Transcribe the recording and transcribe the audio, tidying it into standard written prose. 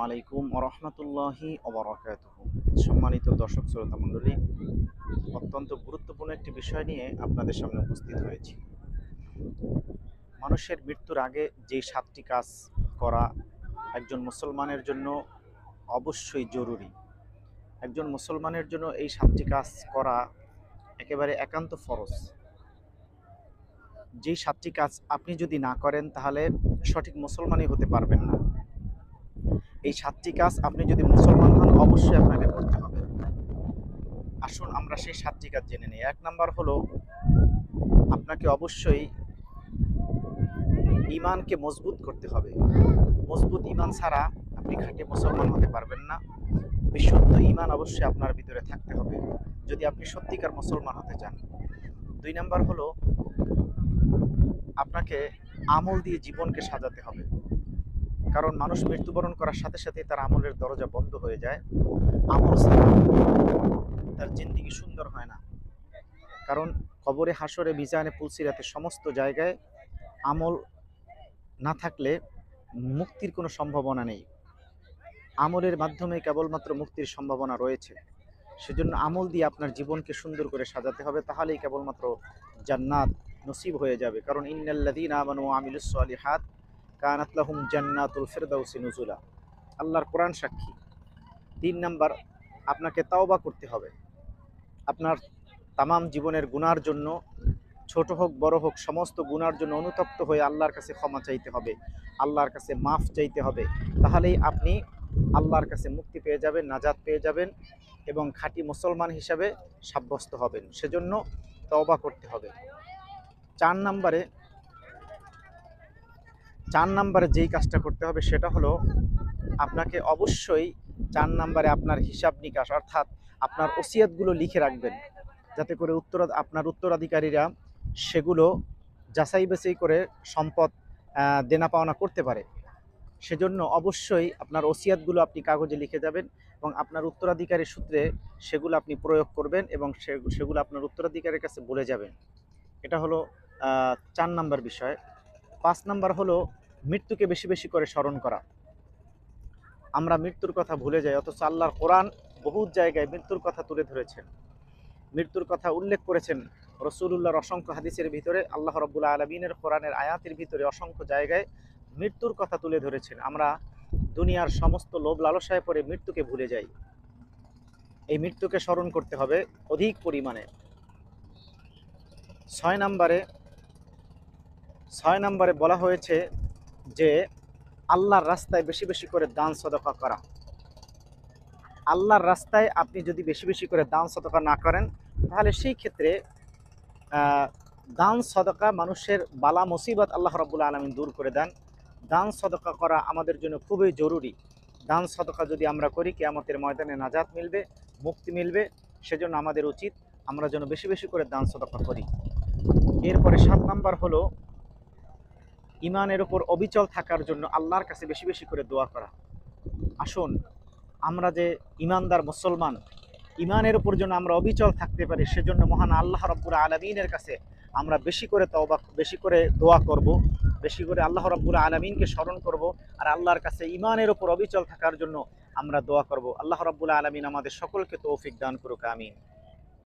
আলাইকুম ওয়া রাহমাতুল্লাহি ওয়া বারাকাতুহু। সম্মানিত দর্শক শ্রোতা মণ্ডলী, অত্যন্ত গুরুত্বপূর্ণ একটি বিষয় নিয়ে আপনাদের সামনে উপস্থিত হয়েছি। মানুষের মৃত্যুর আগে যে 7টি কাজ করা একজন মুসলমানের জন্য অবশ্যই জরুরি। একজন মুসলমানের জন্য এই 7টি কাজ করা একেবারে একান্ত ফরজ। যেই 7টি কাজ আপনি যদি না করেন তাহলে সঠিক মুসলমানই হতে পারবেন না। এই 7টি কাজ আপনি যদি মুসলমান হন অবশ্যই আপনাকে করতে হবে। আসুন আমরা সেই 7টি কাজ জেনে নিই। 1 নাম্বার হলো আপনাকে অবশ্যই ঈমানকে মজবুত করতে হবে। মজবুত ঈমান ছাড়া আপনি খাঁটি মুসলমান হতে পারবেন না। বিশুদ্ধ ঈমান অবশ্যই আপনার ভিতরে থাকতে হবে যদি আপনি সত্যিকার মুসলমান হতে চান। 2 নাম্বার হলো আপনাকে আমল দিয়ে জীবনকে সাজাতে হবে। কারণ মানুষ মৃত্যুবরণ করার সাথে সাথে তার আমলের দরজা বন্ধ হয়ে যায়। আমল ছাড়া তার জিন্দেগি সুন্দর হয় না। কারণ কবরে, হাসরে, মিজানে, পুলসিরাতে সমস্ত জায়গায় আমল না থাকলে মুক্তির কোনো সম্ভাবনা নেই। আমলের মাধ্যমে কেবলমাত্র মুক্তির সম্ভাবনা রয়েছে। সেজন্য আমল দিয়ে আপনার জীবনকে সুন্দর করে সাজাতে হবে, তাহলেই কেবলমাত্র জান্নাত নসিব হয়ে যাবে। কারণ ইন্নাল্লাযীনা আমানু ওয়া আমিলুস সালিহাত কানাত লাহুম জান্নাতুল ফিরদাউসি নুজুলা। আল্লাহর কোরআন সাক্ষী। 3 নাম্বার, আপনাকে তাওবা করতে হবে। আপনার তামাম জীবনের গুনার জন্য, ছোট হোক বড় হোক, সমস্ত গুনার জন্য অনুতপ্ত হয়ে আল্লাহর কাছে ক্ষমা চাইতে হবে, আল্লাহর কাছে মাফ চাইতে হবে। তাহলেই আপনি আল্লাহর কাছে মুক্তি পেয়ে যাবেন, নাজাত পেয়ে যাবেন এবং খাঁটি মুসলমান হিসাবে সাব্যস্ত হবেন। সেজন্য তওবা করতে হবে। 4 নাম্বারে যেই কাজটা করতে হবে সেটা হলো আপনাকে অবশ্যই 4 নাম্বারে আপনার হিসাব নিকাশ অর্থাৎ আপনার ওসিয়তগুলো লিখে রাখবেন, যাতে করে আপনার উত্তরাধিকারীরা সেগুলো যাচাই বাছাই করে সম্পদ দেনা পাওনা করতে পারে। সেজন্য অবশ্যই আপনার ওসিয়তগুলো আপনি কাগজে লিখে যাবেন এবং আপনার উত্তরাধিকারীর সূত্রে সেগুলো আপনি প্রয়োগ করবেন এবং সেগুলো আপনার উত্তরাধিকারীর কাছে বলে যাবেন। এটা হলো 4 নাম্বার বিষয়। 5 নাম্বার হলো মৃত্যুকে বেশি বেশি করে স্মরণ করা। আমরা মৃত্যুর কথা ভুলে যাই, অথচ আল্লাহর কোরআন বহু জায়গায় মৃত্যুর কথা তুলে ধরেছেন, মৃত্যুর কথা উল্লেখ করেছেন। রাসূলুল্লাহর অসংখ্য হাদিসের ভিতরে, আল্লাহ রাব্বুল আলামিনের কোরআনের আয়াতের ভিতরে অসংখ্য জায়গায় মৃত্যুর কথা তুলে ধরেছেন। আমরা দুনিয়ার সমস্ত লোভ লালসায় পড়ে মৃত্যুকে ভুলে যাই। এই মৃত্যুকে স্মরণ করতে হবে অধিক পরিমাণে। 6 নাম্বারে বলা হয়েছে যে আল্লাহর রাস্তায় বেশি বেশি করে দান সদকা করা। আল্লাহর রাস্তায় আপনি যদি বেশি বেশি করে দান সদকা না করেন তাহলে সেই ক্ষেত্রে দান সদকা মানুষের বালা মুসিবত আল্লাহ রাব্বুল আলামিন দূর করে দেন। দান সদকা করা আমাদের জন্য খুবই জরুরি। দান সদকা যদি আমরা করি কিয়ামতের ময়দানে নাজাত মিলবে, মুক্তি মিলবে। সেজন্য আমাদের উচিত আমরা যেন বেশি বেশি করে দান সদকা করি। এরপরে 7 নাম্বার হলো ঈমানের উপর অবিচল থাকার জন্য আল্লাহর কাছে বেশি বেশি করে দোয়া করা। আসুন আমরা যে ঈমানদার মুসলমান, ঈমানের উপর যেন আমরা অবিচল থাকতে পারি, সেজন্য মহান আল্লাহ রাব্বুল আলামিনের কাছে আমরা বেশি করে তওবা, বেশি করে দোয়া করব, বেশি করে আল্লাহ রাব্বুল আলামিনকে স্মরণ করব আর আল্লাহর কাছে ঈমানের উপর অবিচল থাকার জন্য আমরা দোয়া করব। আল্লাহ রাব্বুল আলামিন আমাদের সকলকে তৌফিক দান করুক, আমিন।